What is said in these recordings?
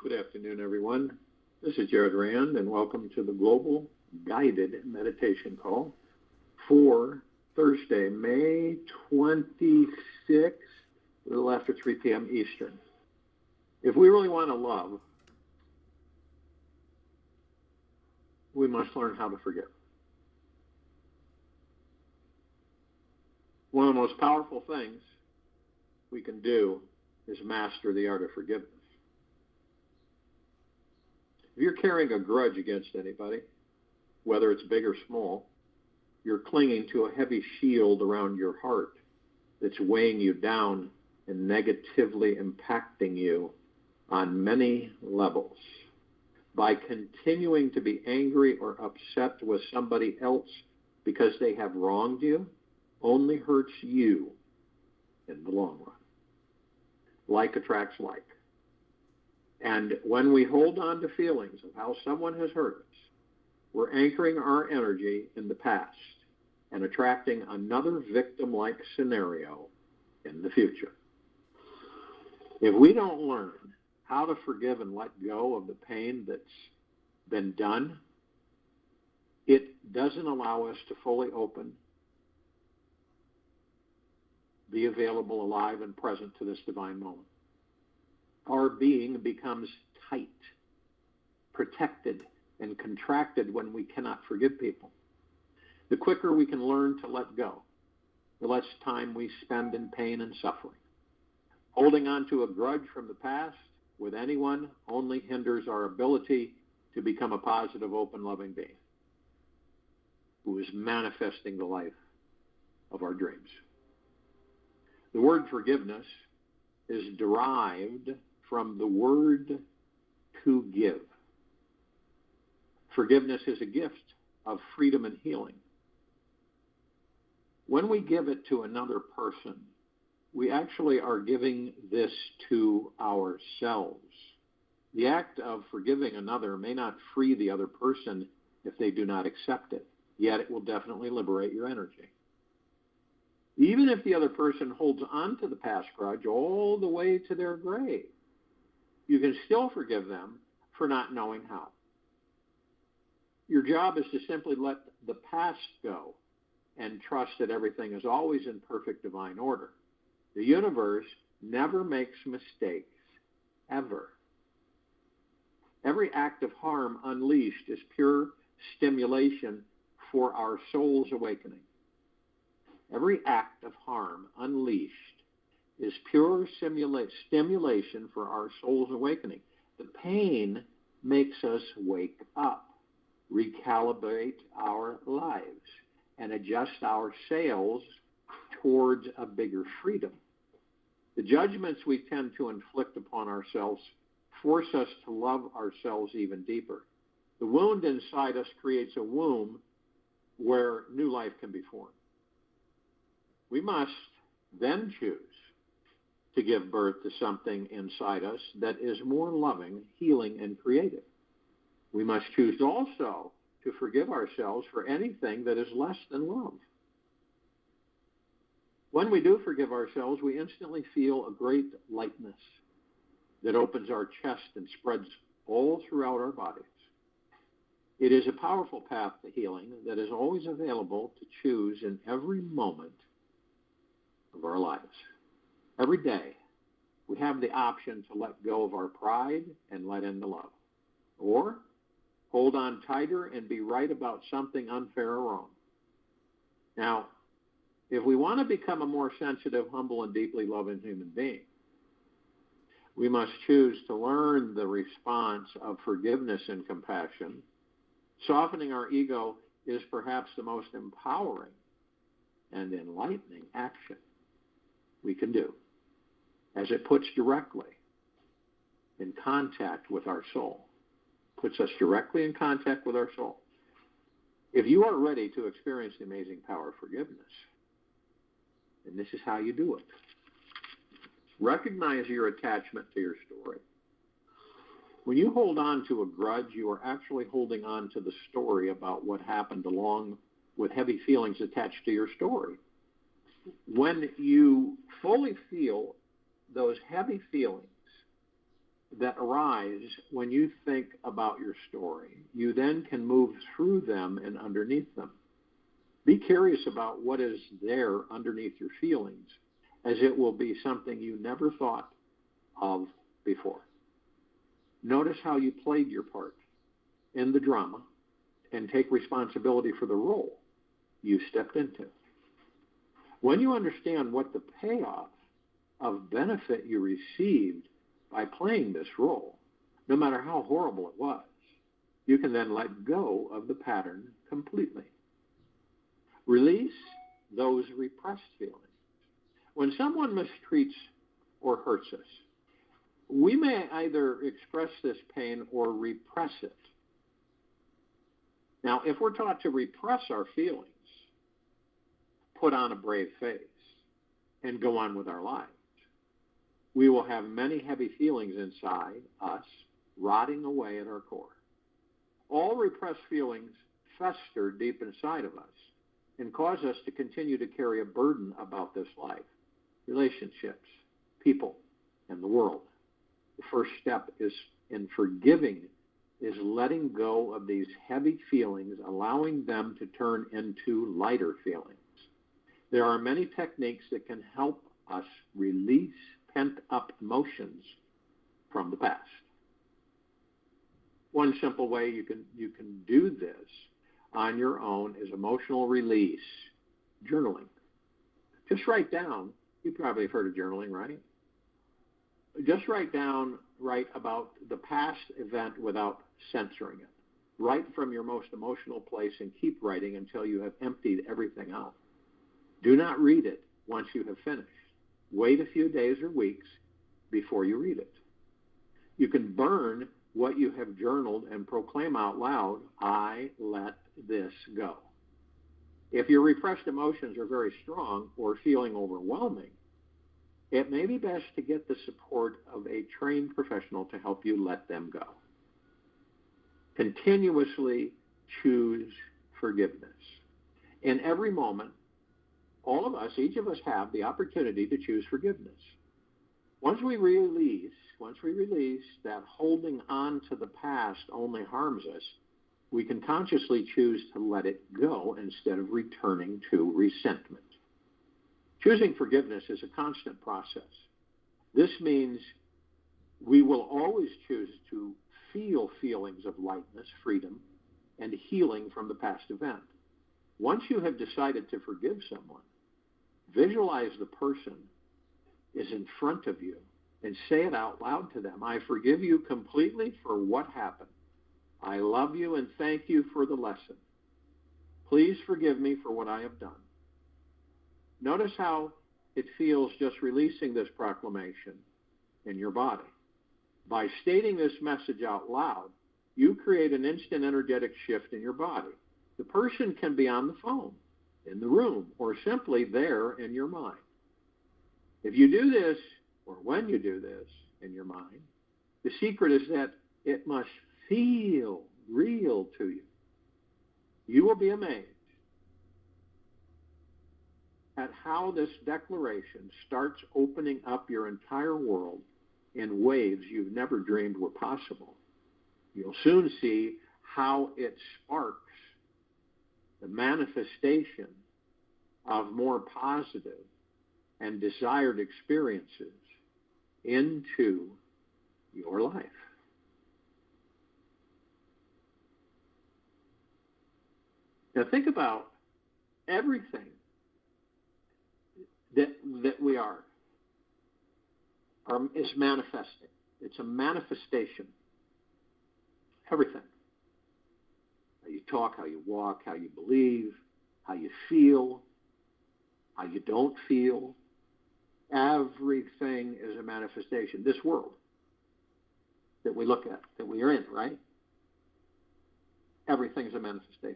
Good afternoon, everyone. This is Jared Rand, and welcome to the Global Guided Meditation Call for Thursday, May 26th, a little after 3 p.m. Eastern. If we really want to love, we must learn how to forgive. One of the most powerful things we can do is master the art of forgiveness. If you're carrying a grudge against anybody, whether it's big or small, you're clinging to a heavy shield around your heart that's weighing you down and negatively impacting you on many levels. By continuing to be angry or upset with somebody else because they have wronged you, only hurts you in the long run. Like attracts like. And when we hold on to feelings of how someone has hurt us, we're anchoring our energy in the past and attracting another victim-like scenario in the future. If we don't learn how to forgive and let go of the pain that's been done, it doesn't allow us to fully open, be available, alive, and present to this divine moment. Our being becomes tight, protected, and contracted when we cannot forgive people. The quicker we can learn to let go, the less time we spend in pain and suffering. Holding on to a grudge from the past with anyone only hinders our ability to become a positive, open, loving being who is manifesting the life of our dreams. The word forgiveness is derived from the word to give. Forgiveness is a gift of freedom and healing. When we give it to another person, we actually are giving this to ourselves. The act of forgiving another may not free the other person if they do not accept it, yet it will definitely liberate your energy. Even if the other person holds on to the past grudge all the way to their grave, you can still forgive them for not knowing how. Your job is to simply let the past go and trust that everything is always in perfect divine order. The universe never makes mistakes, ever. Every act of harm unleashed is pure stimulation for our soul's awakening. Every act of harm unleashed is pure stimulation for our soul's awakening. The pain makes us wake up, recalibrate our lives, and adjust our sails towards a bigger freedom. The judgments we tend to inflict upon ourselves force us to love ourselves even deeper. The wound inside us creates a womb where new life can be formed. We must then choose to give birth to something inside us that is more loving, healing, and creative. We must choose also to forgive ourselves for anything that is less than love. When we do forgive ourselves, we instantly feel a great lightness that opens our chest and spreads all throughout our bodies. It is a powerful path to healing that is always available to choose in every moment of our lives. Every day, we have the option to let go of our pride and let in the love, or hold on tighter and be right about something unfair or wrong. Now, if we want to become a more sensitive, humble, and deeply loving human being, we must choose to learn the response of forgiveness and compassion. Softening our ego is perhaps the most empowering and enlightening action we can do, as it puts directly in contact with our soul, puts us directly in contact with our soul. If you are ready to experience the amazing power of forgiveness, then this is how you do it. Recognize your attachment to your story. When you hold on to a grudge, you are actually holding on to the story about what happened along with heavy feelings attached to your story. When you fully feel those heavy feelings that arise when you think about your story, you then can move through them and underneath them. Be curious about what is there underneath your feelings, as it will be something you never thought of before. Notice how you played your part in the drama and take responsibility for the role you stepped into. When you understand what the payoff of benefit you received by playing this role, no matter how horrible it was, you can then let go of the pattern completely. Release those repressed feelings. When someone mistreats or hurts us, we may either express this pain or repress it. Now, if we're taught to repress our feelings, put on a brave face, and go on with our lives, we will have many heavy feelings inside us, rotting away at our core. All repressed feelings fester deep inside of us and cause us to continue to carry a burden about this life, relationships, people, and the world. The first step is in forgiving is letting go of these heavy feelings, allowing them to turn into lighter feelings. There are many techniques that can help us release pent-up emotions from the past. One simple way you can do this on your own is emotional release, journaling. Just write down, you probably have heard of journaling, right? Just write about the past event without censoring it. Write from your most emotional place and keep writing until you have emptied everything out. Do not read it once you have finished. Wait a few days or weeks before you read it. You can burn what you have journaled and proclaim out loud, I let this go. If your repressed emotions are very strong or feeling overwhelming, it may be best to get the support of a trained professional to help you let them go. Continuously choose forgiveness. In every moment, all of us, each of us have the opportunity to choose forgiveness. Once we release that holding on to the past only harms us, we can consciously choose to let it go instead of returning to resentment. Choosing forgiveness is a constant process. This means we will always choose to feel feelings of lightness, freedom, and healing from the past event. Once you have decided to forgive someone, visualize the person is in front of you and say it out loud to them. I forgive you completely for what happened. I love you and thank you for the lesson. Please forgive me for what I have done. Notice how it feels just releasing this proclamation in your body. By stating this message out loud, you create an instant energetic shift in your body. The person can be on the phone, in the room, or simply there in your mind. If you do this, or when you do this in your mind, the secret is that it must feel real to you. You will be amazed at how this declaration starts opening up your entire world in ways you've never dreamed were possible. You'll soon see how it sparks the manifestation of more positive and desired experiences into your life. Now think about everything that we are is manifesting. It's a manifestation. Everything. How you talk, how you walk, how you believe, how you feel, how you don't feel. Everything is a manifestation. This world that we look at, that we are in, right? Everything is a manifestation.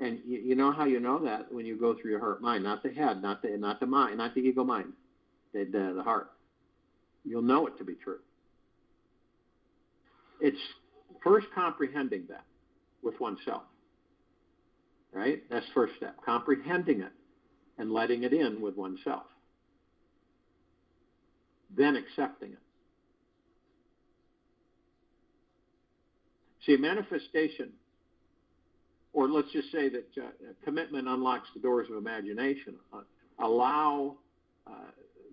And you know how you know that? When you go through your heart mind, not the head, not the mind, not the ego mind, the heart. You'll know it to be true. It's first comprehending that with oneself, right? That's the first step, comprehending it and letting it in with oneself. then accepting it. See, manifestation, or let's just say that commitment unlocks the doors of imagination. Allow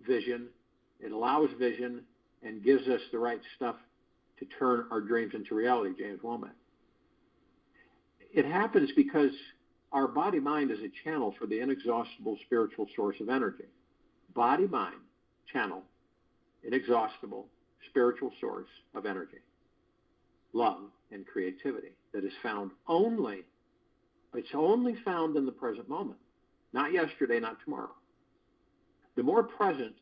vision. It allows vision and gives us the right stuff to turn our dreams into reality, James Womack. It happens because our body-mind is a channel for the inexhaustible spiritual source of energy. Body-mind channel, inexhaustible spiritual source of energy. Love and creativity that is found it's only found in the present moment. Not yesterday, not tomorrow. The more present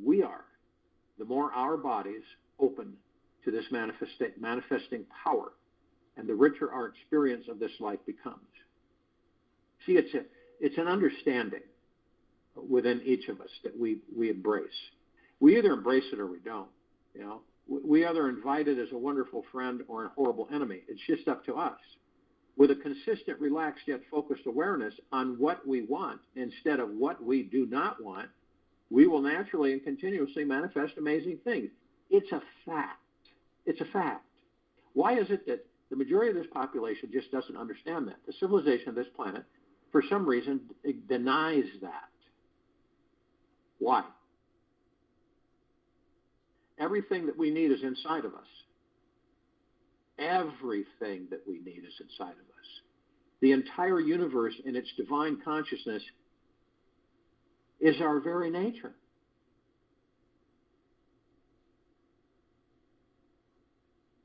we are, the more our bodies open to this manifesting power, and the richer our experience of this life becomes. See, it's an understanding within each of us that we embrace. We either embrace it or we don't. You know, we either invite it as a wonderful friend or a horrible enemy. It's just up to us. With a consistent, relaxed, yet focused awareness on what we want instead of what we do not want, we will naturally and continuously manifest amazing things. It's a fact. It's a fact. Why is it that the majority of this population just doesn't understand that? The civilization of this planet, for some reason, it denies that. Why? Everything that we need is inside of us. Everything that we need is inside of us. The entire universe in its divine consciousness is our very nature.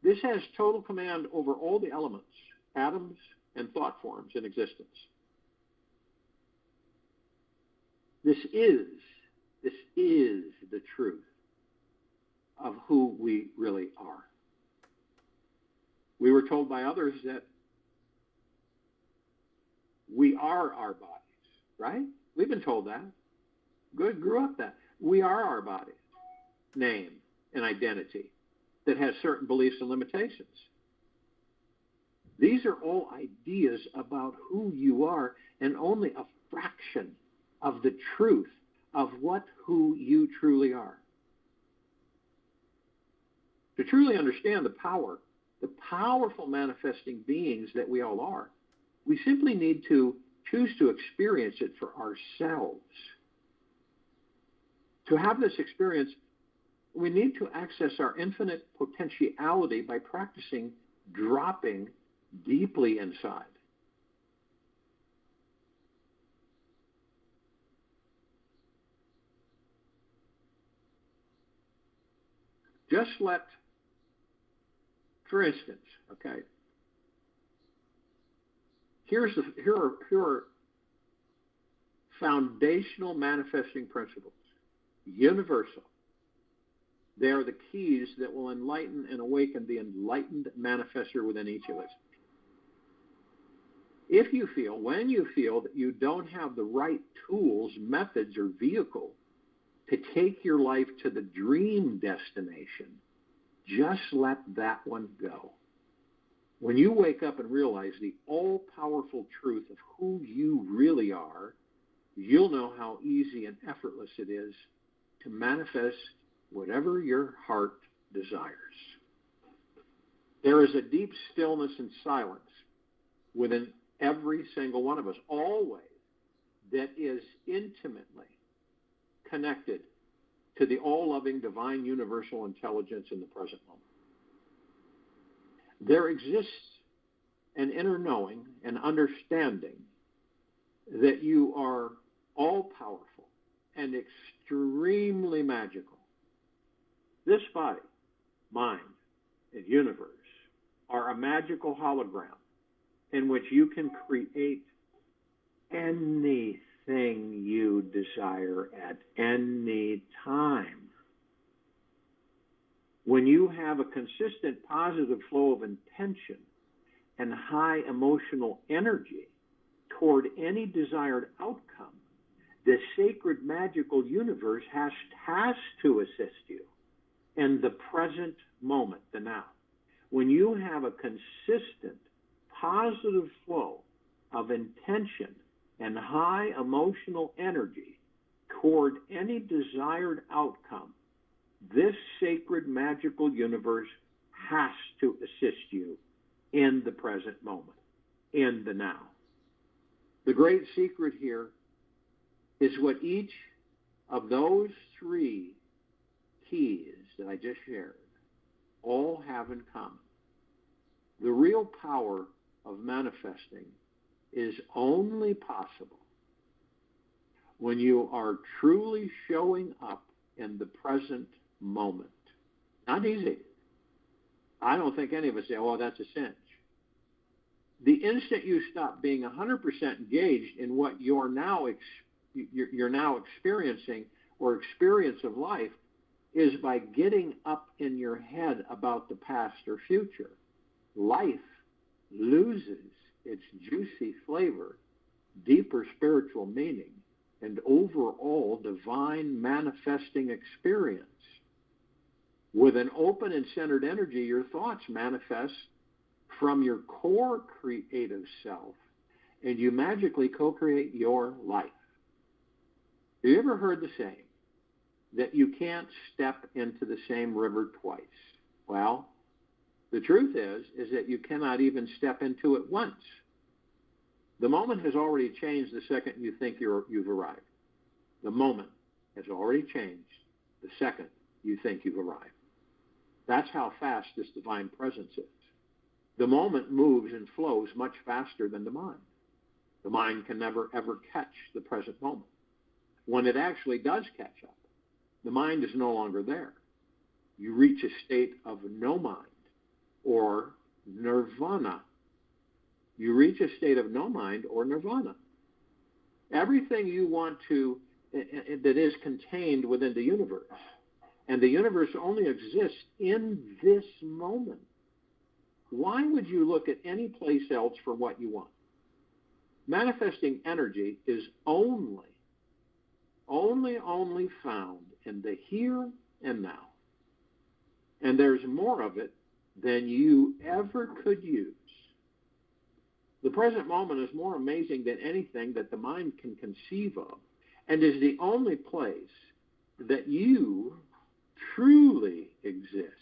This has total command over all the elements, atoms, and thought forms in existence. This is the truth of who we really are. We were told by others that we are our bodies, right? We've been told that. Good, grew up that. We are our bodies, name, and identity that has certain beliefs and limitations. These are all ideas about who you are and only a fraction of the truth of who you truly are. To truly understand the powerful manifesting beings that we all are, we simply need to choose to experience it for ourselves. To have this experience, we need to access our infinite potentiality by practicing dropping deeply inside. Just for instance, okay, here are foundational manifesting principles, universal. They are the keys that will enlighten and awaken the enlightened manifestor within each of us. When you feel that you don't have the right tools, methods, or vehicle to take your life to the dream destination, just let that one go. When you wake up and realize the all-powerful truth of who you really are, you'll know how easy and effortless it is to manifest whatever your heart desires. There is a deep stillness and silence within every single one of us, always, that is intimately connected to the all-loving divine universal intelligence in the present moment. There exists an inner knowing and understanding that you are all-powerful and extremely magical. This body, mind, and universe are a magical hologram in which you can create anything you desire at any time. When you have a consistent positive flow of intention and high emotional energy toward any desired outcome, the sacred magical universe has to assist you in the present moment, the now. When you have a consistent positive flow of intention and high emotional energy toward any desired outcome, This sacred, magical universe has to assist you in the present moment, in the now. The great secret here is what each of those three keys that I just shared all have in common. The real power of manifesting is only possible when you are truly showing up in the present moment. Not easy. I don't think any of us say, oh, that's a cinch. The instant you stop being 100% engaged in what you're now experiencing or experience of life is by getting up in your head about the past or future. Life loses its juicy flavor, deeper spiritual meaning, and overall divine manifesting experience. With an open and centered energy, your thoughts manifest from your core creative self, and you magically co-create your life. Have you ever heard the saying that you can't step into the same river twice? Well, the truth is that you cannot even step into it once. The moment has already changed the second you think you've arrived. The moment has already changed the second you think you've arrived. That's how fast this divine presence is. The moment moves and flows much faster than the mind. The mind can never, ever catch the present moment. When it actually does catch up, the mind is no longer there. You reach a state of no mind, or nirvana. You reach a state of no mind or nirvana. Everything you want to, that is contained within the universe, and the universe only exists in this moment. Why would you look at any place else for what you want? Manifesting energy is only found in the here and now. And there's more of it than you ever could use. The present moment is more amazing than anything that the mind can conceive of, and is the only place that you truly exist.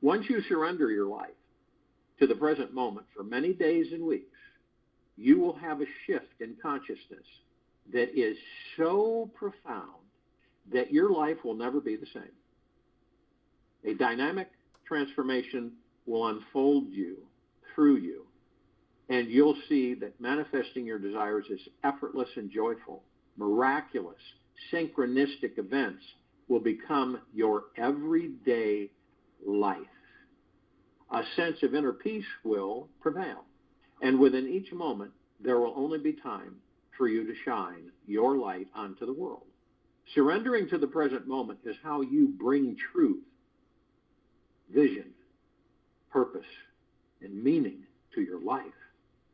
Once you surrender your life to the present moment for many days and weeks, you will have a shift in consciousness that is so profound that your life will never be the same. A dynamic transformation will unfold through you, and you'll see that manifesting your desires is effortless and joyful. Miraculous, synchronistic events will become your everyday life. A sense of inner peace will prevail, and within each moment, there will only be time for you to shine your light onto the world. Surrendering to the present moment is how you bring truth, vision, purpose, and meaning to your life,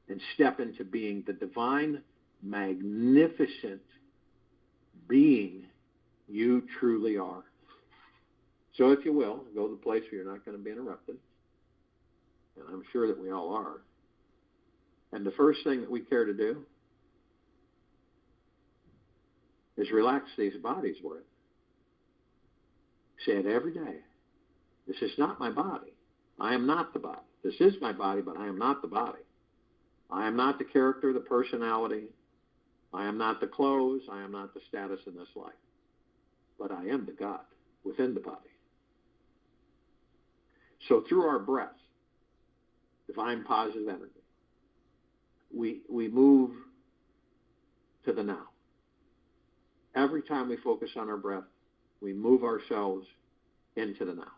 and step into being the divine, magnificent being you truly are. So if you will, go to the place where you're not going to be interrupted, and I'm sure that we all are. And the first thing that we care to do is relax these bodies with. Say it every day. This is not my body. I am not the body. This is my body, but I am not the body. I am not the character, the personality. I am not the clothes. I am not the status in this life. But I am the God within the body. So through our breath, divine positive energy, we move to the now. Every time we focus on our breath, we move ourselves into the now.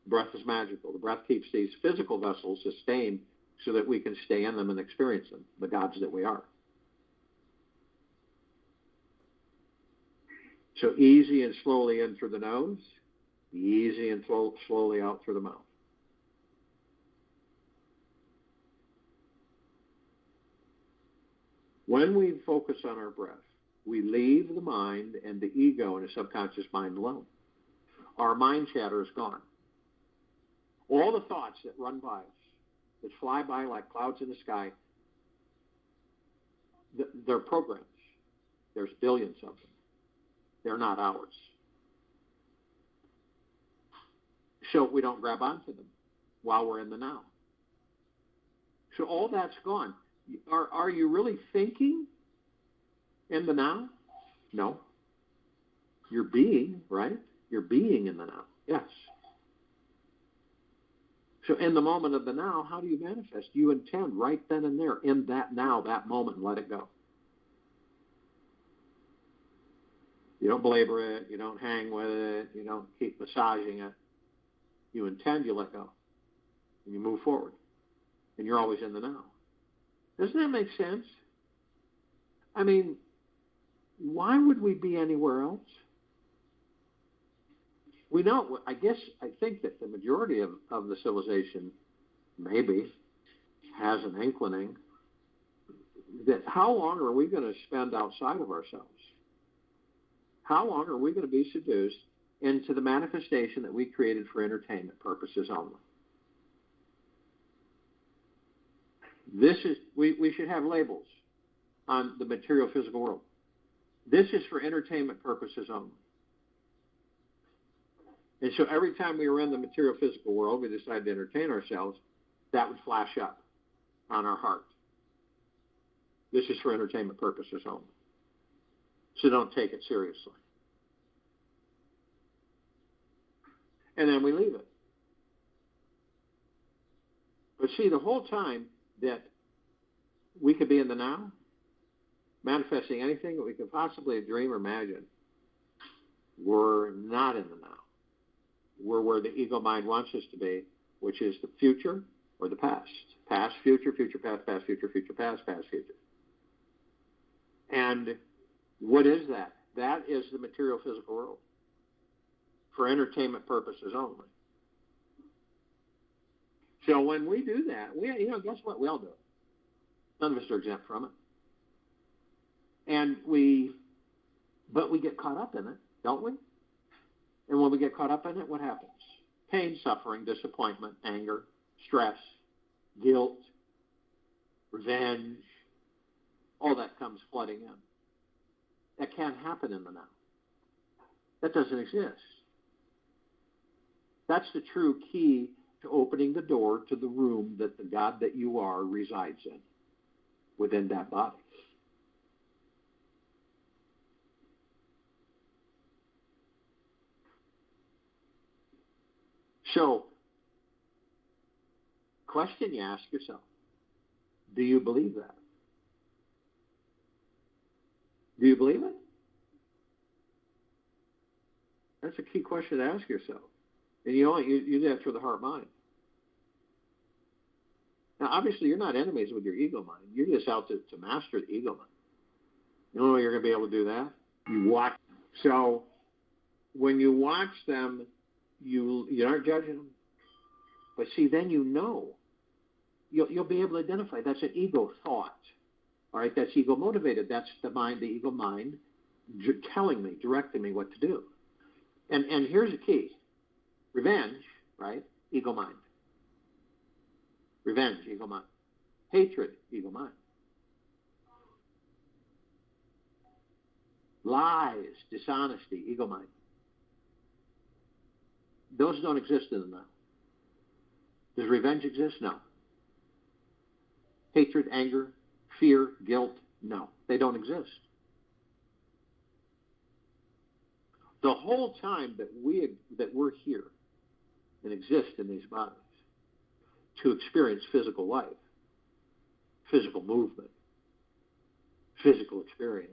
Breath is magical. The breath keeps these physical vessels sustained so that we can stay in them and experience them, the gods that we are. So easy and slowly in through the nose, easy and slowly out through the mouth. When we focus on our breath, we leave the mind and the ego and the subconscious mind alone. Our mind chatter is gone. All the thoughts that run by us, that fly by like clouds in the sky, they're programs. There's billions of them. They're not ours. So we don't grab onto them while we're in the now. So all that's gone. Are you really thinking in the now? No. You're being, right? You're being in the now. Yes. So in the moment of the now, how do you manifest? You intend right then and there, in that now, that moment, and let it go. You don't belabor it. You don't hang with it. You don't keep massaging it. You intend, you let go. And you move forward. And you're always in the now. Doesn't that make sense? I mean, why would we be anywhere else? We know, I think that the majority of the civilization maybe has an inkling that how long are we going to spend outside of ourselves? How long are we going to be seduced into the manifestation that we created for entertainment purposes only? This is, we should have labels on the material physical world. This is for entertainment purposes only. And so every time we were in the material physical world, we decided to entertain ourselves, that would flash up on our heart. This is for entertainment purposes only. So don't take it seriously. And then we leave it. But see, the whole time that we could be in the now, manifesting anything that we could possibly dream or imagine, we're not in the now. We're where the ego mind wants us to be, which is the future or the past. Past, future, future, past, past, future, future, past, past, future. And what is that? That is the material physical world for entertainment purposes only. So when we do that, guess what? We all do it. None of us are exempt from it. But we get caught up in it, don't we? And when we get caught up in it, what happens? Pain, suffering, disappointment, anger, stress, guilt, revenge, all that comes flooding in. That can't happen in the now. That doesn't exist. That's the true key to opening the door to the room that the God that you are resides in, within that body. So, question you ask yourself, do you believe that? Do you believe it? That's a key question to ask yourself. And you do that through the heart mind. Now, obviously, you're not enemies with your ego mind. You're just out to master the ego mind. You know you're going to be able to do that? You watch. So, when you watch them, you aren't judging them. But see, then you'll be able to identify that's an ego thought. All right, that's ego motivated. That's the ego mind, telling me, directing me what to do. And here's the key. Revenge, right? Ego mind. Revenge, ego mind. Hatred, ego mind. Lies, dishonesty, ego mind. Those don't exist in the now. Does revenge exist? No. Hatred, anger, fear, guilt? No. They don't exist. The whole time that we're here and exist in these bodies to experience physical life, physical movement, physical experience,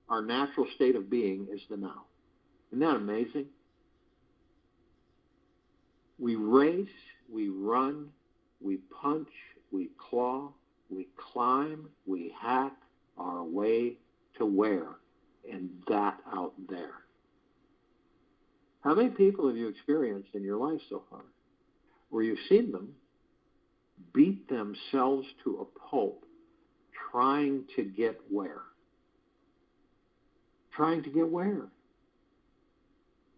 our natural state of being is the now. Isn't that amazing? We race, we run, we punch, we claw, we climb, we hack our way to where? And that out there. How many people have you experienced in your life so far where you've seen them beat themselves to a pulp trying to get where? Trying to get where?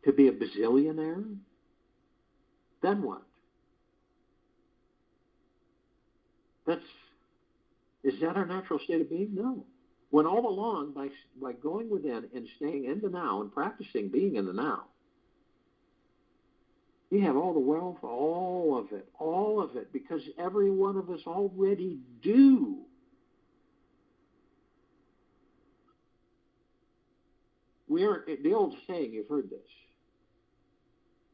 To be a bazillionaire? Then what? Is that our natural state of being? No. When all along, by going within and staying in the now and practicing being in the now, you have all the wealth, all of it, because every one of us already do. The old saying, you've heard this,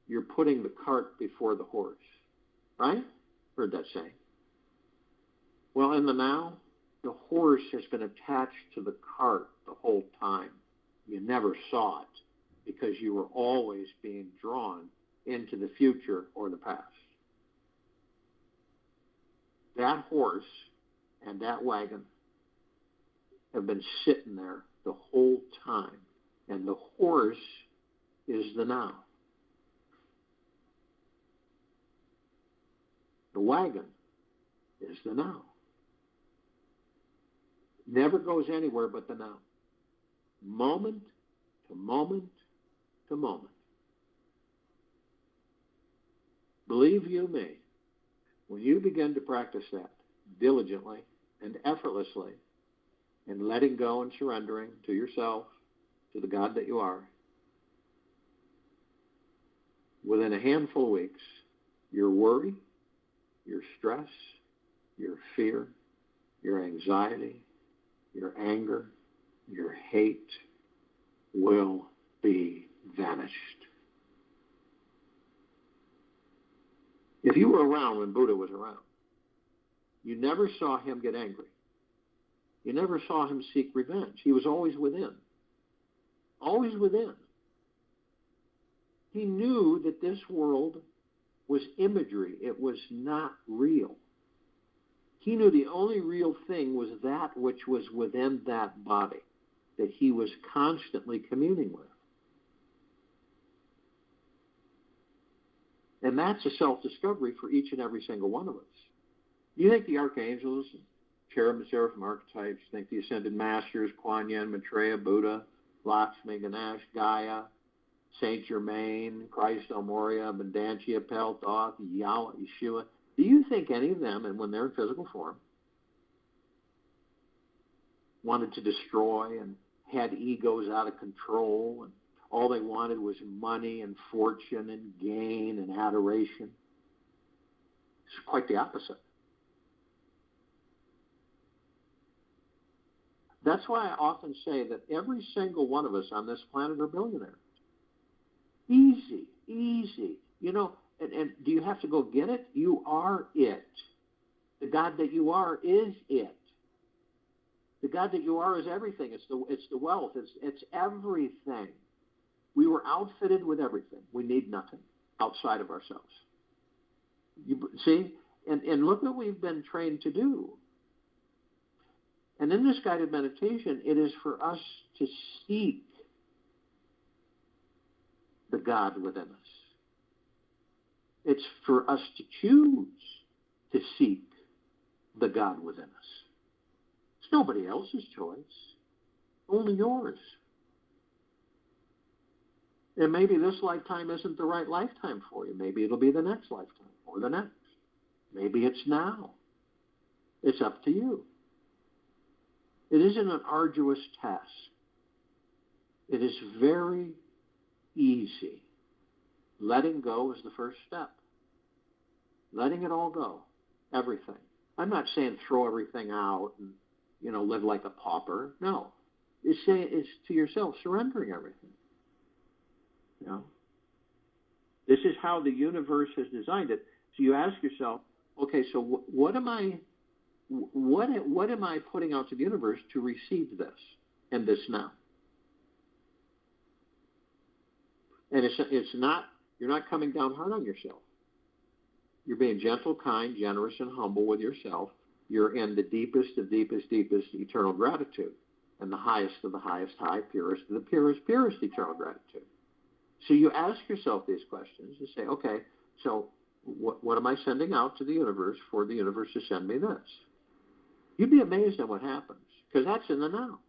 you're putting the cart before the horse, right? Heard that saying. Well, in the now, the horse has been attached to the cart the whole time. You never saw it because you were always being drawn into the future or the past. That horse and that wagon have been sitting there the whole time. And the horse is the now. The wagon is the now. Never goes anywhere but the now. Moment to moment to moment. Believe you me, when you begin to practice that diligently and effortlessly, and letting go and surrendering to yourself, to the God that you are, within a handful of weeks, your worry, your stress, your fear, your anxiety, your anger, your hate will be vanished. If you were around when Buddha was around, you never saw him get angry. You never saw him seek revenge. He was always within. Always within. He knew that this world was imagery. It was not real. He knew the only real thing was that which was within that body that he was constantly communing with. And that's a self-discovery for each and every single one of us. You think the archangels, cherub and seraphim archetypes, think the ascended masters, Kuan Yin, Maitreya, Buddha, Lakshmi, Ganesh, Gaia, Saint Germain, Christ El Moria, Abundantia, Peltoth, Yahweh, Yeshua, do you think any of them, and when they're in physical form, wanted to destroy and had egos out of control, and all they wanted was money and fortune and gain and adoration? It's quite the opposite. That's why I often say that every single one of us on this planet are billionaires. Easy, easy. You know, and do you have to go get it? You are it. The God that you are is it. The God that you are is everything. It's the wealth. It's everything. We were outfitted with everything. We need nothing outside of ourselves. You see? And look what we've been trained to do. And in this guided meditation, it is for us to seek the God within us. It's for us to choose to seek the God within us. It's nobody else's choice, only yours. And maybe this lifetime isn't the right lifetime for you. Maybe it'll be the next lifetime or the next. Maybe it's now. It's up to you. It isn't an arduous task. It is very easy. Letting go is the first step. Letting it all go. Everything. I'm not saying throw everything out and, live like a pauper. No. It's to yourself, surrendering everything. This is how the universe has designed it. So you ask yourself, okay, so what am I putting out to the universe to receive this and this now? And it's not, you're not coming down hard on yourself. You're being gentle, kind, generous, and humble with yourself. You're in the deepest of deepest, deepest eternal gratitude, and the highest of the highest high, purest of the purest, purest eternal gratitude. So you ask yourself these questions and say, okay, so what am I sending out to the universe for the universe to send me this? You'd be amazed at what happens, because that's in the now.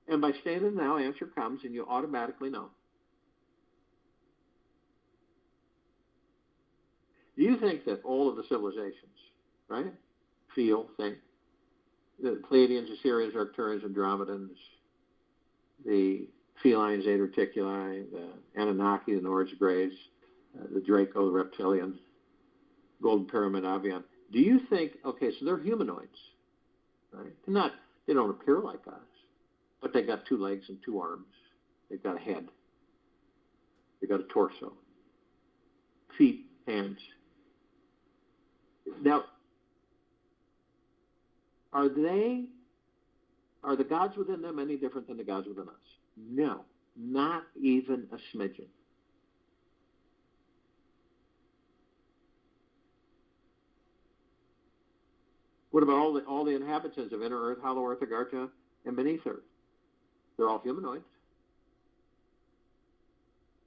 And by staying in the now, answer comes, and you automatically know. Do you think that all of the civilizations, right, feel, think, the Pleiadians, Assyrians, Arcturians, Andromedans, the felines, Zeta Reticuli, the Anunnaki, the Norse Greys, the Draco, the Reptilian, Golden Pyramid, Avian. Do you think, okay, so they're humanoids, right? They don't appear like us, but they got 2 legs and 2 arms. They've got a head. They've got a torso. Feet, hands. Now, are the gods within them any different than the gods within us? No, not even a smidgen. What about all the inhabitants of inner Earth, hollow Earth, Agartha, and beneath Earth? They're all humanoids.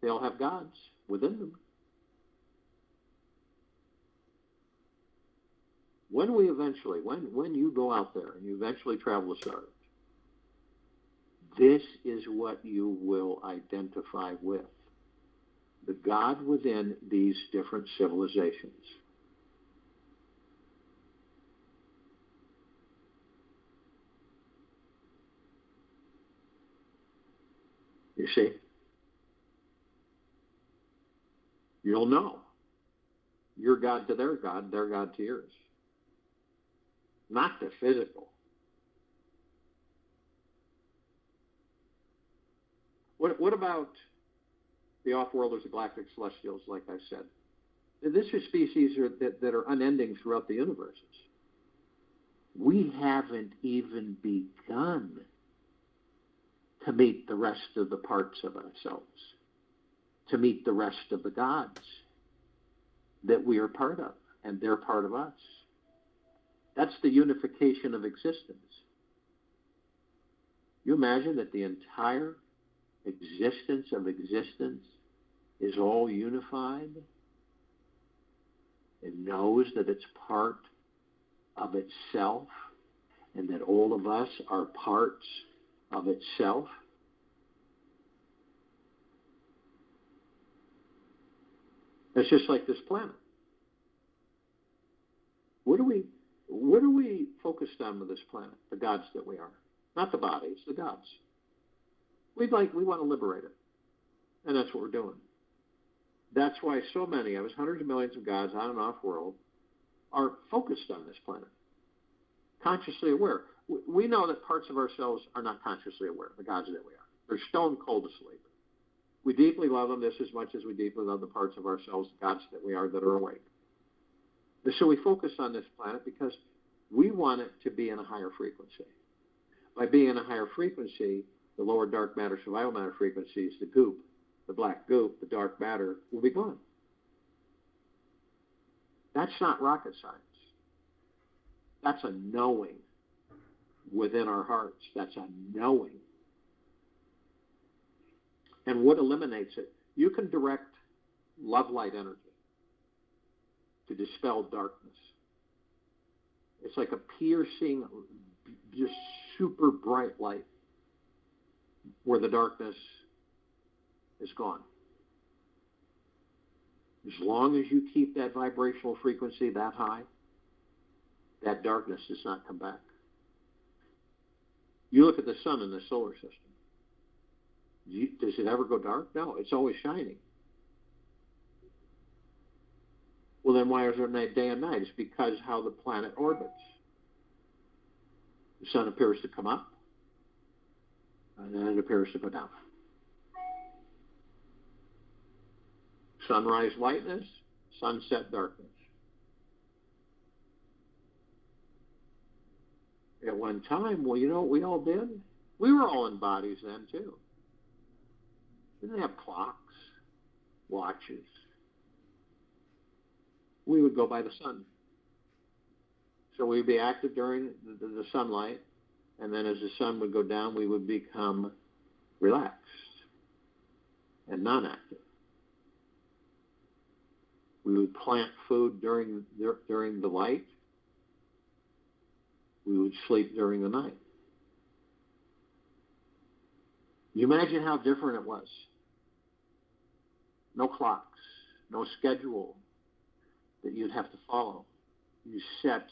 They all have gods within them. When you go out there and you eventually travel the stars, this is what you will identify with. The God within these different civilizations. You see? You'll know. Your God to their God to yours. Not the physical. What about the off-worlders, the galactic celestials, like I said? This are species that are unending throughout the universes. We haven't even begun to meet the rest of the parts of ourselves, to meet the rest of the gods that we are part of, and they're part of us. That's the unification of existence. You imagine that the entire existence of existence is all unified and knows that it's part of itself and that all of us are parts of itself? It's just like this planet. What are we focused on with this planet? The gods that we are. Not the bodies, the gods. We want to liberate it. And that's what we're doing. That's why so many of us, hundreds of millions of gods on and off world, are focused on this planet. Consciously aware. We know that parts of ourselves are not consciously aware, the gods that we are. They're stone cold asleep. We deeply love them just as much as we deeply love the parts of ourselves, the gods that we are, that are awake. And so we focus on this planet because we want it to be in a higher frequency. By being in a higher frequency, the lower dark matter, survival matter frequencies, the goop, the black goop, the dark matter, will be gone. That's not rocket science. That's a knowing within our hearts. That's a knowing. And what eliminates it? You can direct love light energy to dispel darkness. It's like a piercing, just super bright light where the darkness is gone. As long as you keep that vibrational frequency that high, that darkness does not come back. You look at the sun in the solar system. Does it ever go dark? No, it's always shining. Well, then why is there day and night? It's because how the planet orbits. The sun appears to come up, and then it appears to go down. Sunrise lightness, sunset darkness. At one time, well, you know what we all did? We were all in bodies then, too. We didn't have clocks, watches. We would go by the sun. So we'd be active during the sunlight, and then as the sun would go down, we would become relaxed and non-active. We would plant food during the light. We would sleep during the night. You imagine how different it was. No clocks, no schedule that you'd have to follow. You set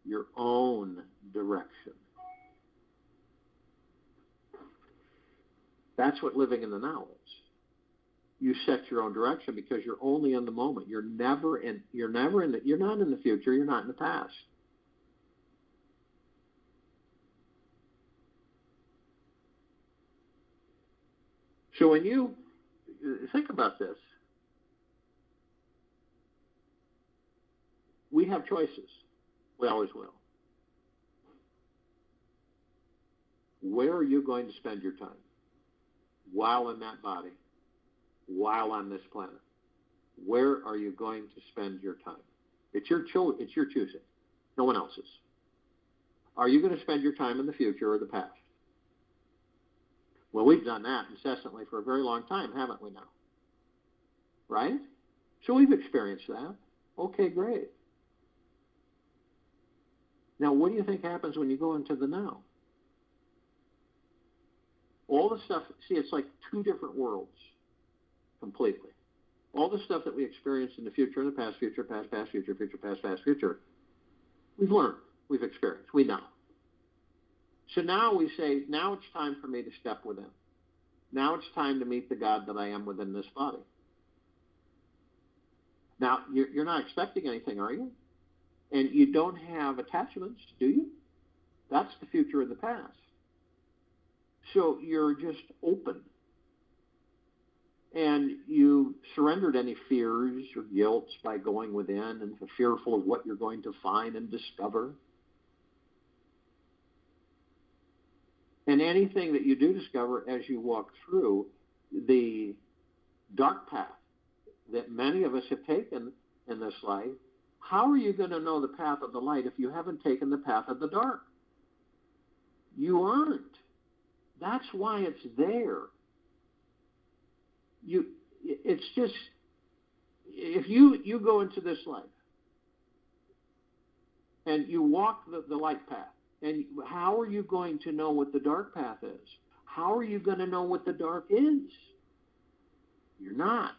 your own direction. That's what living in the now is. You set your own direction because you're only in the moment. You're not in the future, you're not in the past. So when you think about this, we have choices. We always will. Where are you going to spend your time while in that body, while on this planet? Where are you going to spend your time? It's your choosing, no one else's. Are you going to spend your time in the future or the past? Well, we've done that incessantly for a very long time, haven't we now? Right? So we've experienced that. Okay, great. Now, what do you think happens when you go into the now? All the stuff, see, it's like two different worlds completely. All the stuff that we experience in the future and the past, future, past, future, past, future, we've learned, we've experienced, we know. So now we say, now it's time for me to step within. Now it's time to meet the God that I am within this body. Now, you're not expecting anything, are you? And you don't have attachments, do you? That's the future and the past. So you're just open. And you surrendered any fears or guilts by going within and fearful of what you're going to find and discover. And anything that you do discover as you walk through the dark path that many of us have taken in this life, how are you going to know the path of the light if you haven't taken the path of the dark? You aren't. That's why it's there. It's just, if you go into this life and you walk the light path, and how are you going to know what the dark path is? How are you going to know what the dark is? You're not.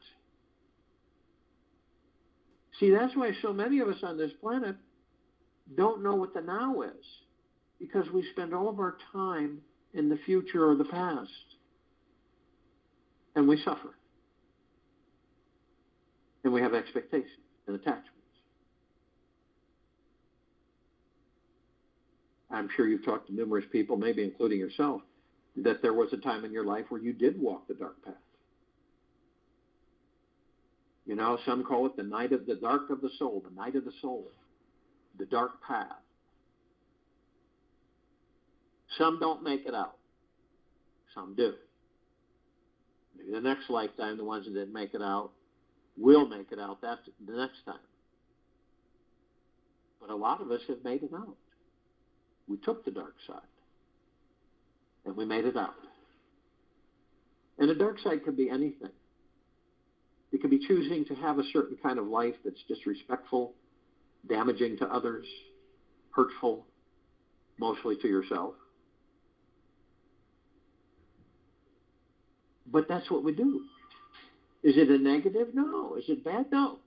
See, that's why so many of us on this planet don't know what the now is, because we spend all of our time in the future or the past, and we suffer. And we have expectations and attachments. I'm sure you've talked to numerous people, maybe including yourself, that there was a time in your life where you did walk the dark path. You know, some call it the dark of the soul, the night of the soul, the dark path. Some don't make it out. Some do. Maybe the next lifetime, the ones that didn't make it out will make it out. That's the next time. But a lot of us have made it out. We took the dark side, and we made it out. And the dark side could be anything. It could be choosing to have a certain kind of life that's disrespectful, damaging to others, hurtful, mostly to yourself. But that's what we do. Is it a negative? No. Is it bad? No.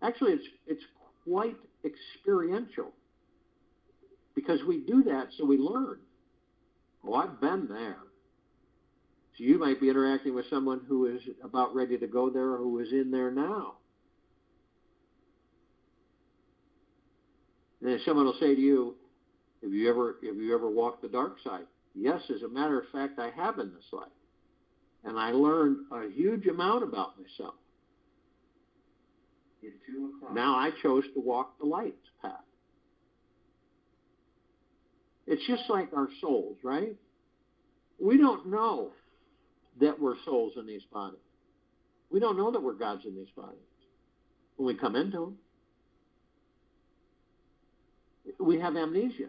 Actually, it's quite experiential. Because we do that so we learn. Oh, I've been there. So you might be interacting with someone who is about ready to go there or who is in there now. And then someone will say to you, have you ever walked the dark side? Yes, as a matter of fact, I have in this life. And I learned a huge amount about myself. Now I chose to walk the light path. It's just like our souls, right? We don't know that we're souls in these bodies. We don't know that we're gods in these bodies when we come into them. We have amnesia.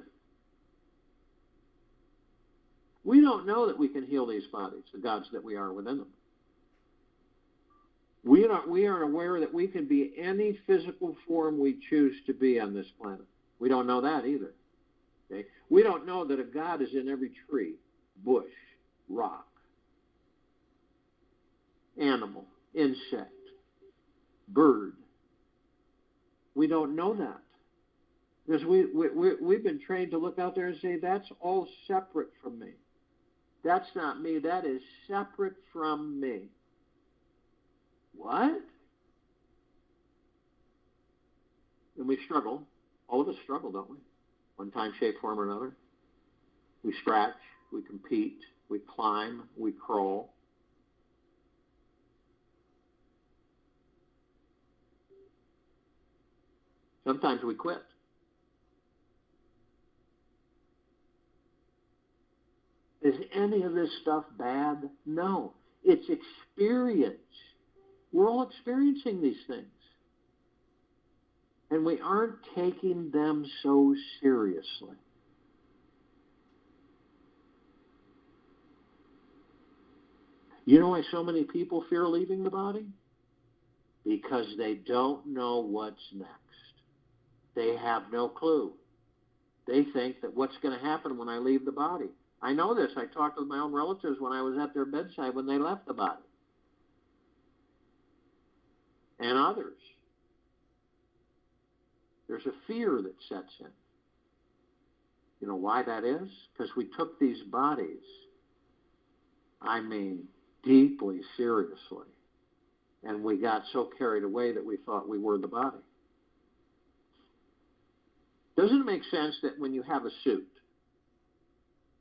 We don't know that we can heal these bodies, the gods that we are within them. We aren't aware that we can be any physical form we choose to be on this planet. We don't know that either. Okay? We don't know that a God is in every tree, bush, rock, animal, insect, bird. We don't know that. Because we've been trained to look out there and say, that's all separate from me. That's not me. That is separate from me. What? And we struggle. All of us struggle, don't we? One time, shape, form, or another. We scratch, we compete, we climb, we crawl. Sometimes we quit. Is any of this stuff bad? No. It's experience. We're all experiencing these things. And we aren't taking them so seriously. You know why so many people fear leaving the body? Because they don't know what's next. They have no clue. They think that what's going to happen when I leave the body. I know this. I talked with my own relatives when I was at their bedside when they left the body. And others. There's a fear that sets in. You know why that is? Because we took these bodies, deeply seriously. And we got so carried away that we thought we were the body. Doesn't it make sense that when you have a suit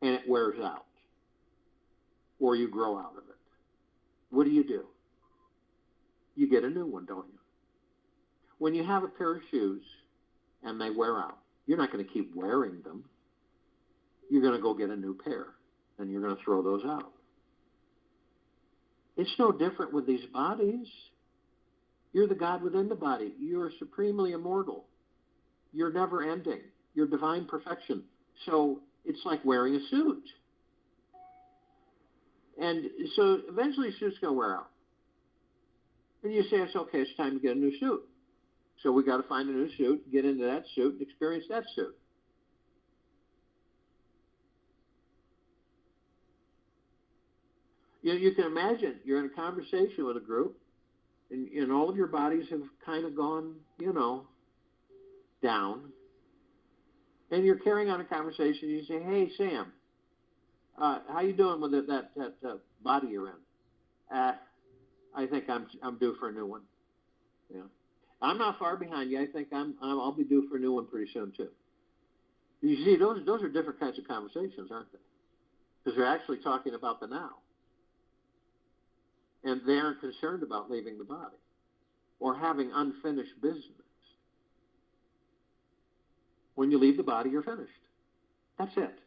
and it wears out, or you grow out of it, what do? You get a new one, don't you? When you have a pair of shoes and they wear out, you're not going to keep wearing them. You're going to go get a new pair, and you're going to throw those out. It's no different with these bodies. You're the God within the body. You're supremely immortal. You're never ending. You're divine perfection. So it's like wearing a suit. And so eventually suit's going to wear out. And you say, it's okay, it's time to get a new suit. So we got to find a new suit, get into that suit, and experience that suit. You can imagine you're in a conversation with a group, and all of your bodies have kind of gone, down. And you're carrying on a conversation, and you say, hey, Sam, how you doing with that body you're in? I think I'm due for a new one. Yeah. I'm not far behind you. I think I'll be due for a new one pretty soon, too. You see, those are different kinds of conversations, aren't they? Because they're actually talking about the now. And they aren't concerned about leaving the body or having unfinished business. When you leave the body, you're finished. That's it.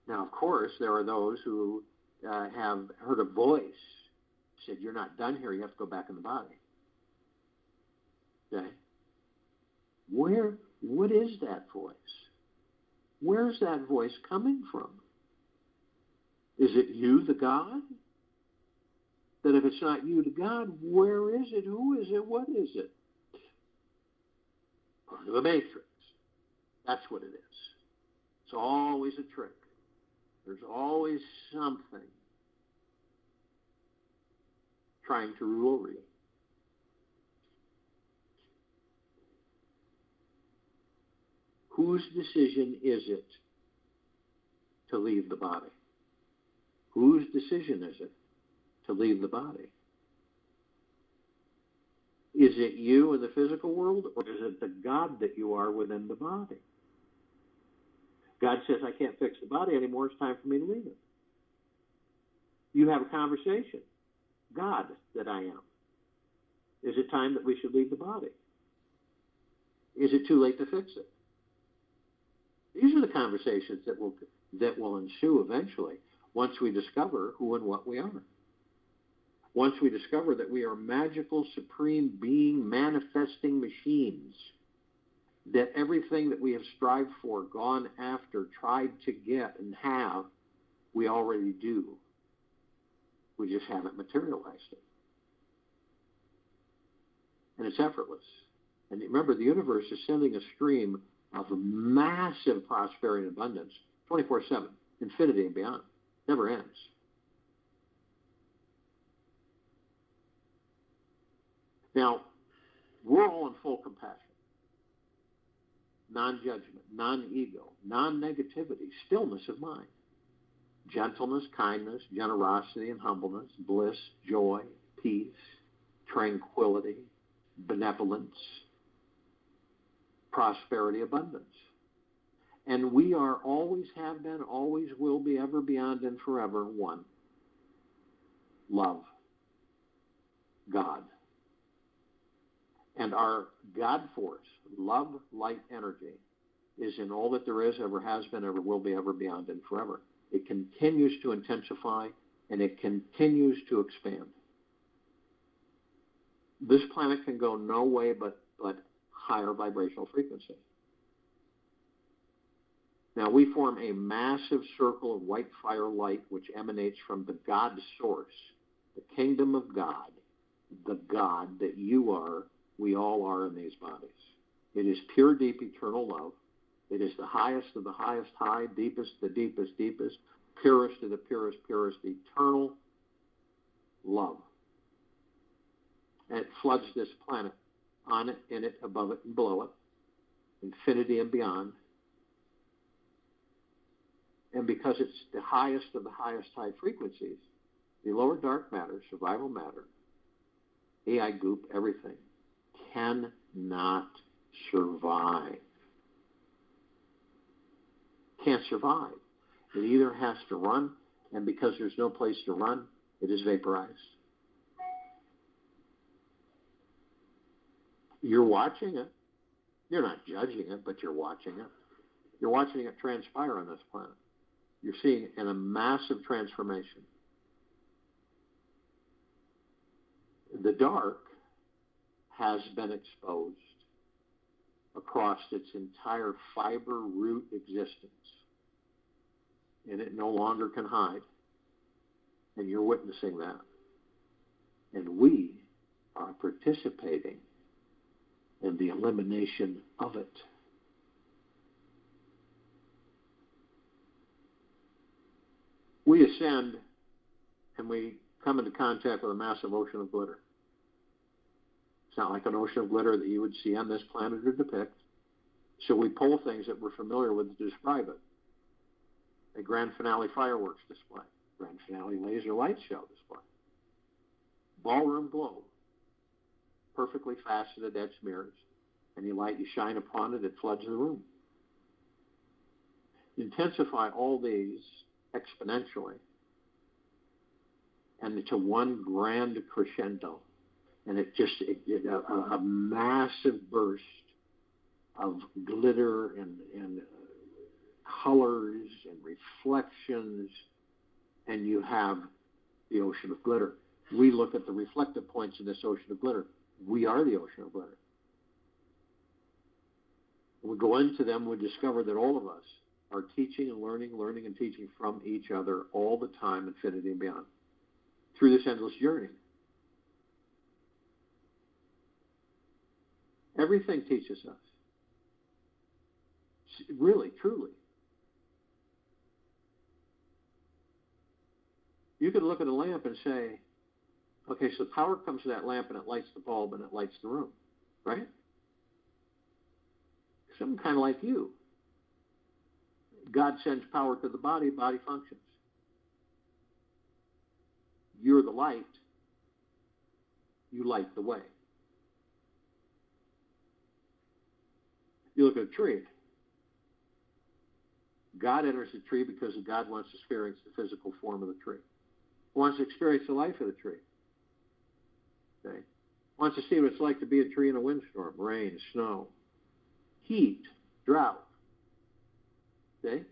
Now, of course, there are those who have heard a voice said, you're not done here. You have to go back in the body. Okay? What is that voice? Where's that voice coming from? Is it you, the God? That if it's not you, the God, where is it? Who is it? What is it? Part of a matrix. That's what it is. It's always a trick. There's always something trying to rule over you. Whose decision is it to leave the body? Whose decision is it to leave the body? Is it you in the physical world, or is it the God that you are within the body? God says, I can't fix the body anymore. It's time for me to leave it. You have a conversation. God, that I am. Is it time that we should leave the body? Is it too late to fix it? These are the conversations that will ensue eventually once we discover who and what we are. Once we discover that we are magical, supreme being, manifesting machines, that everything that we have strived for, gone after, tried to get and have, we already do. We just haven't materialized it. And it's effortless. And remember, the universe is sending a stream of massive prosperity and abundance, 24/7, infinity and beyond. Never ends. Now, we're all in full compassion. non-judgment, non-ego, non-negativity, stillness of mind, gentleness, kindness, generosity and humbleness, bliss, joy, peace, tranquility, benevolence, prosperity, abundance. And we are, always have been, always will be, ever, beyond, and forever one. Love. God. And our God force, love, light, energy, is in all that there is, ever has been, ever will be, ever, beyond, and forever. It continues to intensify, and it continues to expand. This planet can go no way but higher vibrational frequency. Now, we form a massive circle of white fire light which emanates from the God source, the kingdom of God, the God that you are, we all are in these bodies. It is pure, deep, eternal love. It is the highest of the highest high, deepest, the deepest, deepest, purest of the purest, purest, eternal love. And it floods this planet, on it, in it, above it, and below it, infinity and beyond. And because it's the highest of the highest high frequencies, the lower dark matter, survival matter, AI goop, everything, cannot survive. Can't survive. It either has to run, and because there's no place to run, it is vaporized. You're watching it. You're not judging it, but you're watching it. You're watching it transpire on this planet. You're seeing it in a massive transformation. The dark has been exposed across its entire fiber root existence. And it no longer can hide. And you're witnessing that. And we are participating in the elimination of it. We ascend and we come into contact with a massive ocean of glitter. It's not like an ocean of glitter that you would see on this planet or depict. So we pull things that we're familiar with to describe it. A grand finale fireworks display, grand finale laser light show display, ballroom globe, perfectly faceted etched mirrors, and you shine upon it, it floods the room. Intensify all these exponentially, and to one grand crescendo, and a massive burst of glitter and colors and reflections, and you have the ocean of glitter. We look at the reflective points in this ocean of glitter. We are the ocean of glitter. When we go into them, we discover that all of us are teaching and learning and teaching from each other all the time, infinity and beyond, through this endless journey. Everything teaches us. Really, truly. You could look at a lamp and say, okay, so power comes to that lamp and it lights the bulb and it lights the room, right? Something kind of like you. God sends power to the body, body functions. You're the light. You light the way. You look at a tree. God enters the tree because God wants to experience the physical form of the tree. He wants to experience the life of the tree. Okay? Wants to see what it's like to be a tree in a windstorm, rain, snow, heat, drought. Okay?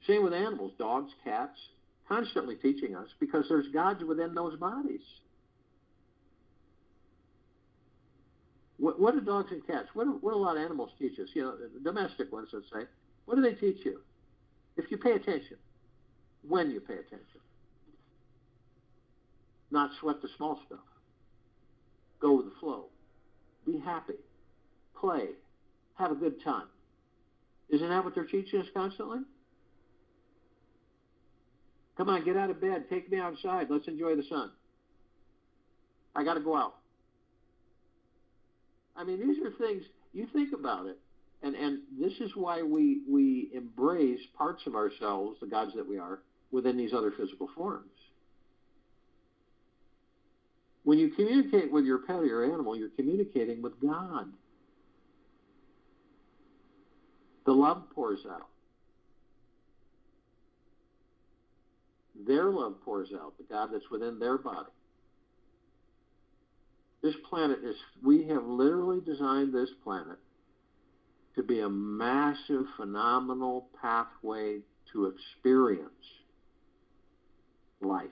Same with animals, dogs, cats, constantly teaching us because there's gods within those bodies. What do dogs and cats, what do a lot of animals teach us? You know, the domestic ones, let's say. What do they teach you? If you pay attention, when you pay attention. Not sweat the small stuff. Go with the flow. Be happy. Play. Have a good time. Isn't that what they're teaching us constantly? Come on, get out of bed. Take me outside. Let's enjoy the sun. I got to go out. I mean, these are things, you think about it. And this is why we embrace parts of ourselves, the gods that we are, within these other physical forms. When you communicate with your pet or your animal, you're communicating with God. The love pours out. Their love pours out, the God that's within their body. This planet we have literally designed this planet to be a massive, phenomenal pathway to experience life.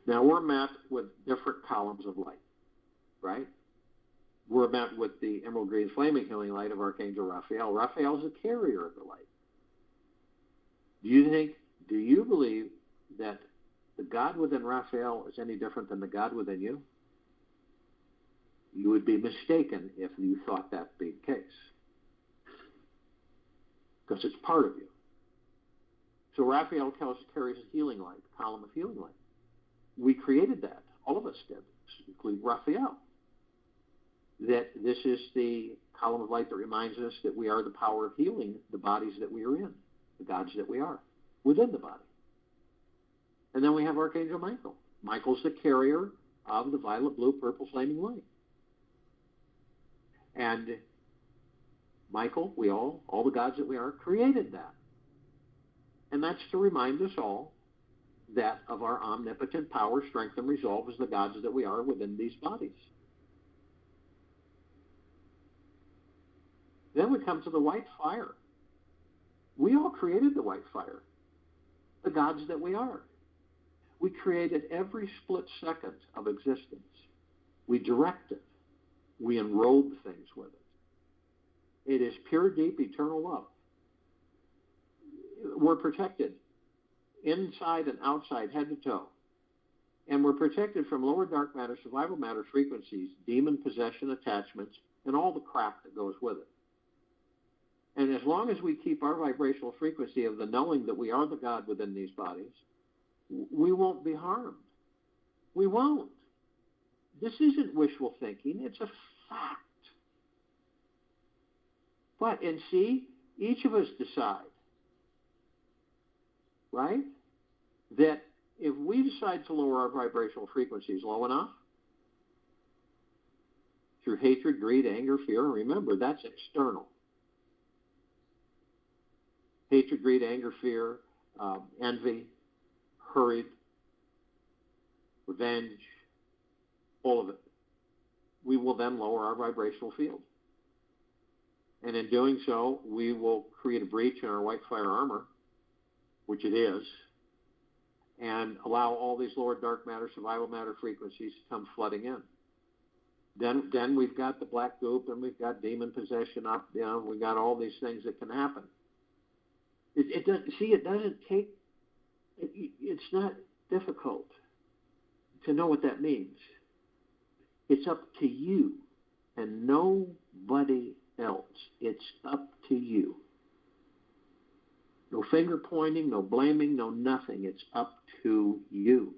Now, we're met with different columns of light, right? We're met with the emerald green flaming healing light of Archangel Raphael. Raphael is a carrier of the light. Do you believe that the God within Raphael is any different than the God within you? You would be mistaken if you thought that be the case, because it's part of you. So Raphael carries a healing light, a column of healing light. We created that. All of us did, including Raphael. That this is the column of light that reminds us that we are the power of healing the bodies that we are in, the gods that we are, within the body. And then we have Archangel Michael. Michael's the carrier of the violet, blue, purple, flaming light. And Michael, all the gods that we are, created that. And that's to remind us all that of our omnipotent power, strength, and resolve as the gods that we are within these bodies. Then we come to the white fire. We all created the white fire, the gods that we are. We created every split second of existence. We direct it. We enrobe things with it. It is pure, deep, eternal love. We're protected inside and outside, head to toe. And we're protected from lower dark matter, survival matter frequencies, demon possession attachments, and all the crap that goes with it. And as long as we keep our vibrational frequency of the knowing that we are the God within these bodies, we won't be harmed. We won't. This isn't wishful thinking. It's a fact. But, and see, each of us decide, right, that if we decide to lower our vibrational frequencies low enough, through hatred, greed, anger, fear, and remember, that's external. Hatred, greed, anger, fear, envy, hurried, revenge, all of it. We will then lower our vibrational field. And in doing so, we will create a breach in our white fire armor, which it is, and allow all these lower dark matter, survival matter frequencies to come flooding in. Then we've got the black goop, and we've got demon possession up, we've got all these things that can happen. It doesn't take, it's not difficult to know what that means. It's up to you and nobody else. It's up to you. No finger pointing, no blaming, no nothing. It's up to you.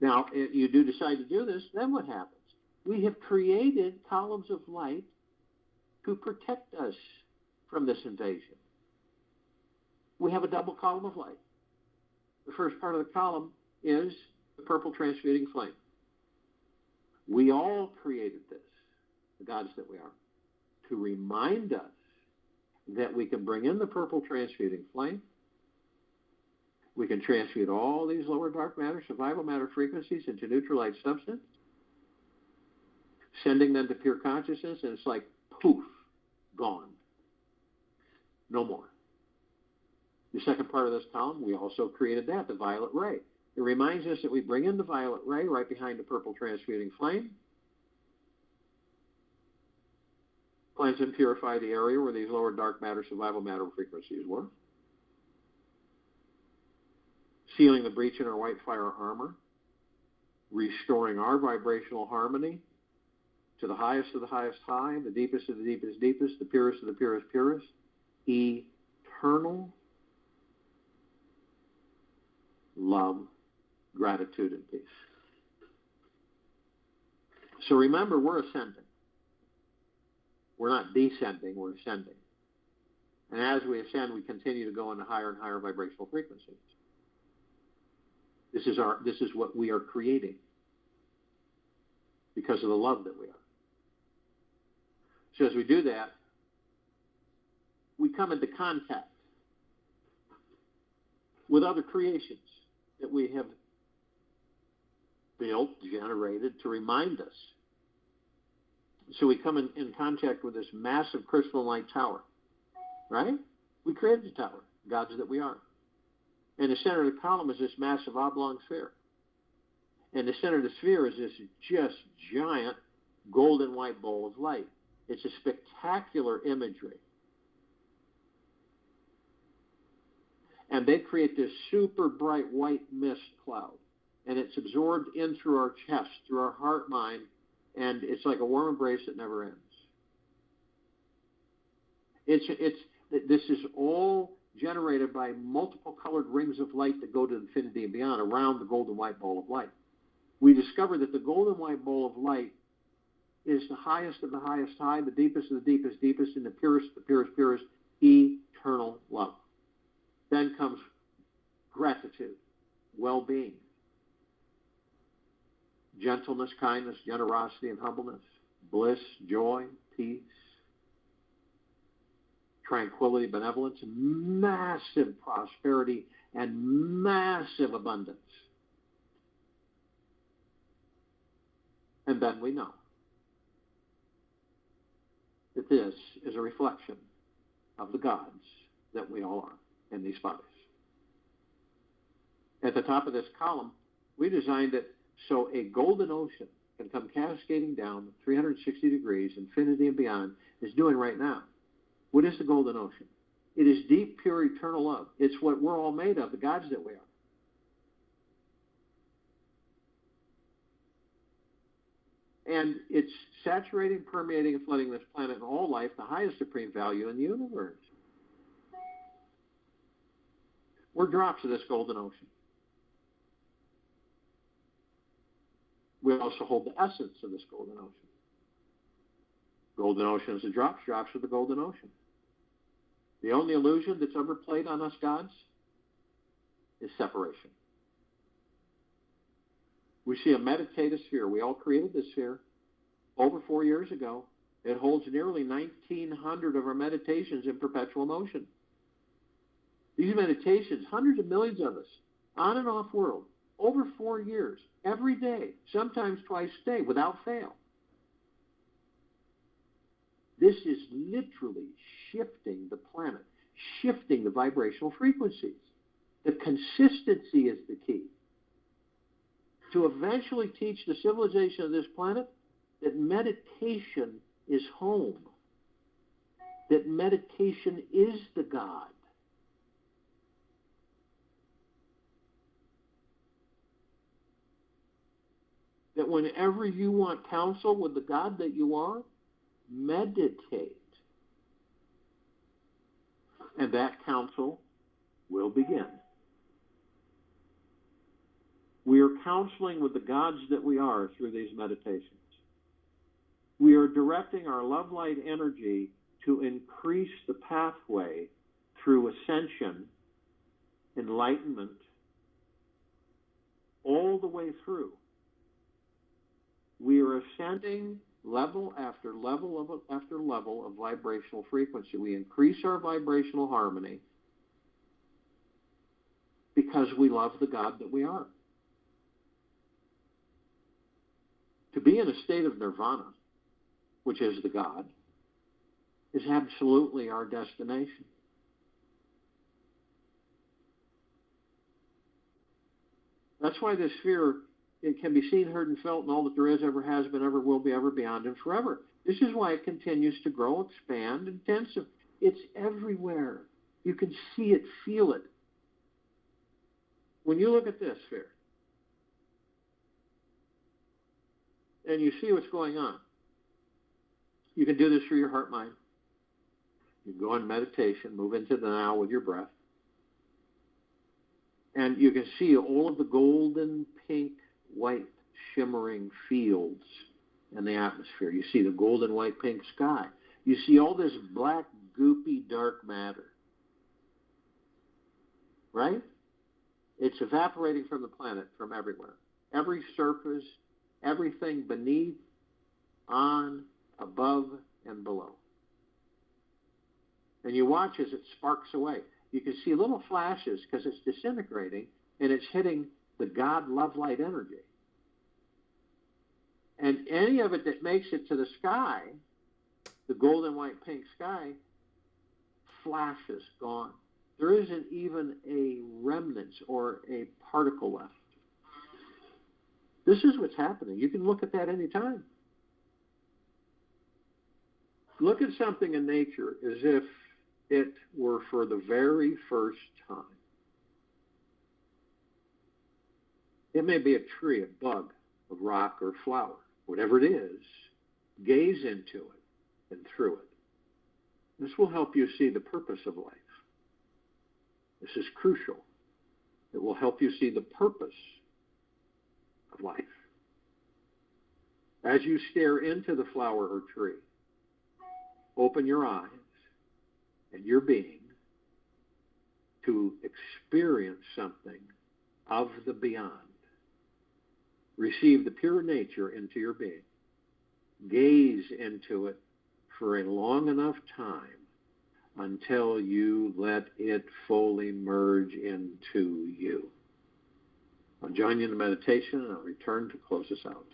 Now, if you do decide to do this, then what happens? We have created columns of light to protect us from this invasion. We have a double column of light. The first part of the column is the purple transmuting flame. We all created this, the gods that we are, to remind us that we can bring in the purple transmuting flame. We can transmute all these lower dark matter, survival matter frequencies into neutral light substance, sending them to pure consciousness, and it's like, poof, gone. No more. The second part of this column, we also created that, the violet ray. It reminds us that we bring in the violet ray right behind the purple transmuting flame, cleanse and purify the area where these lower dark matter, survival matter frequencies were, sealing the breach in our white fire armor, restoring our vibrational harmony to the highest of the highest high, the deepest of the deepest deepest, the purest of the purest purest, eternal love, gratitude, and peace. So remember, we're ascending. We're not descending, we're ascending. And as we ascend, we continue to go into higher and higher vibrational frequencies. This is what we are creating because of the love that we are. So as we do that, we come into contact with other creations that we have built, generated to remind us. So we come in contact with this massive crystalline light tower, right? We created the tower, gods that we are. And the center of the column is this massive oblong sphere. And the center of the sphere is this just giant golden white bowl of light. It's a spectacular imagery. And they create this super bright white mist cloud. And it's absorbed in through our chest, through our heart, mind, and it's like a warm embrace that never ends. This is all generated by multiple colored rings of light that go to infinity and beyond around the golden white ball of light. We discover that the golden white ball of light is the highest of the highest high, the deepest of the deepest deepest, and the purest of the purest purest, eternal love. Then comes gratitude, well-being, gentleness, kindness, generosity, and humbleness, bliss, joy, peace, tranquility, benevolence, massive prosperity, and massive abundance. And then we know that this is a reflection of the gods that we all are in these bodies. At the top of this column, we designed it so a golden ocean can come cascading down 360 degrees, infinity and beyond, is doing right now. What is the golden ocean? It is deep, pure, eternal love. It's what we're all made of, the gods that we are. And it's saturating, permeating, and flooding this planet and all life, the highest supreme value in the universe. We're drops of this golden ocean. We also hold the essence of this golden ocean. Golden ocean is the drops, drops are the golden ocean. The only illusion that's ever played on us gods is separation. We see a meditative sphere. We all created this sphere over 4 years ago. It holds nearly 1,900 of our meditations in perpetual motion. These meditations, hundreds of millions of us, on and off world, over 4 years, every day, sometimes twice a day, without fail. This is literally shifting the planet, shifting the vibrational frequencies. The consistency is the key. To eventually teach the civilization of this planet that meditation is home, that meditation is the God. That whenever you want counsel with the God that you are, meditate. And that counsel will begin. We are counseling with the gods that we are through these meditations. We are directing our love light energy to increase the pathway through ascension, enlightenment, all the way through. We are ascending level after level after level of vibrational frequency. We increase our vibrational harmony because we love the God that we are. To be in a state of nirvana, which is the God, is absolutely our destination. That's why this sphere, it can be seen, heard, and felt, and all that there is, ever has been, ever will be, ever beyond, and forever. This is why it continues to grow, expand, intensive. It's everywhere. You can see it, feel it. When you look at this sphere, and you see what's going on, you can do this through your heart mind. You can go in meditation, move into the now with your breath. And you can see all of the golden, pink, white, shimmering fields in the atmosphere. You see the golden, white, pink sky. You see all this black, goopy, dark matter. Right? It's evaporating from the planet, from everywhere. Every surface, everything beneath, on, above, and below. And you watch as it sparks away. You can see little flashes because it's disintegrating and it's hitting the God love light energy. And any of it that makes it to the sky, the golden, white, pink sky, flashes, gone. There isn't even a remnant or a particle left. This is what's happening. You can look at that any time. Look at something in nature as if it were for the very first time. It may be a tree, a bug, a rock, or a flower. Whatever it is, gaze into it and through it. This will help you see the purpose of life. This is crucial. It will help you see the purpose of life. As you stare into the flower or tree, open your eyes and your being to experience something of the beyond. Receive the pure nature into your being. Gaze into it for a long enough time until you let it fully merge into you. I'll join you in the meditation and I'll return to close us out.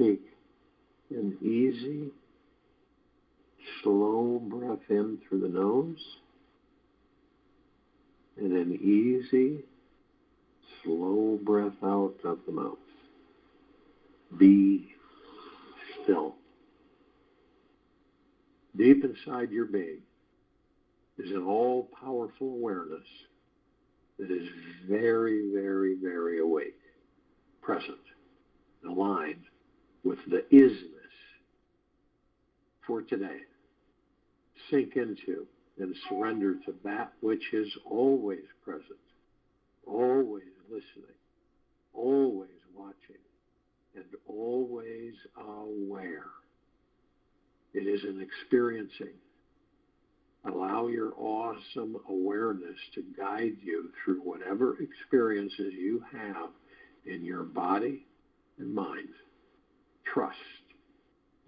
Take an easy, slow breath in through the nose, and an easy, slow breath out of the mouth. Be still. Deep inside your being is an all-powerful awareness that is very, very, very awake, present, aligned with the isness for today. Sink into and surrender to that which is always present, always listening, always watching, and always aware. It is an experiencing. Allow your awesome awareness to guide you through whatever experiences you have in your body and mind. Trust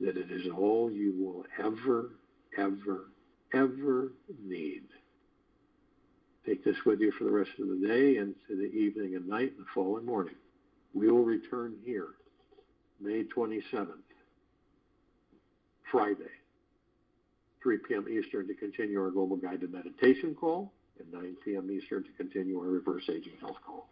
that it is all you will ever, ever, ever need. Take this with you for the rest of the day and to the evening and night and the following morning. We will return here May 27th, Friday, 3 p.m. Eastern to continue our Global Guided Meditation call, and 9 p.m. Eastern to continue our Reverse Aging Health call.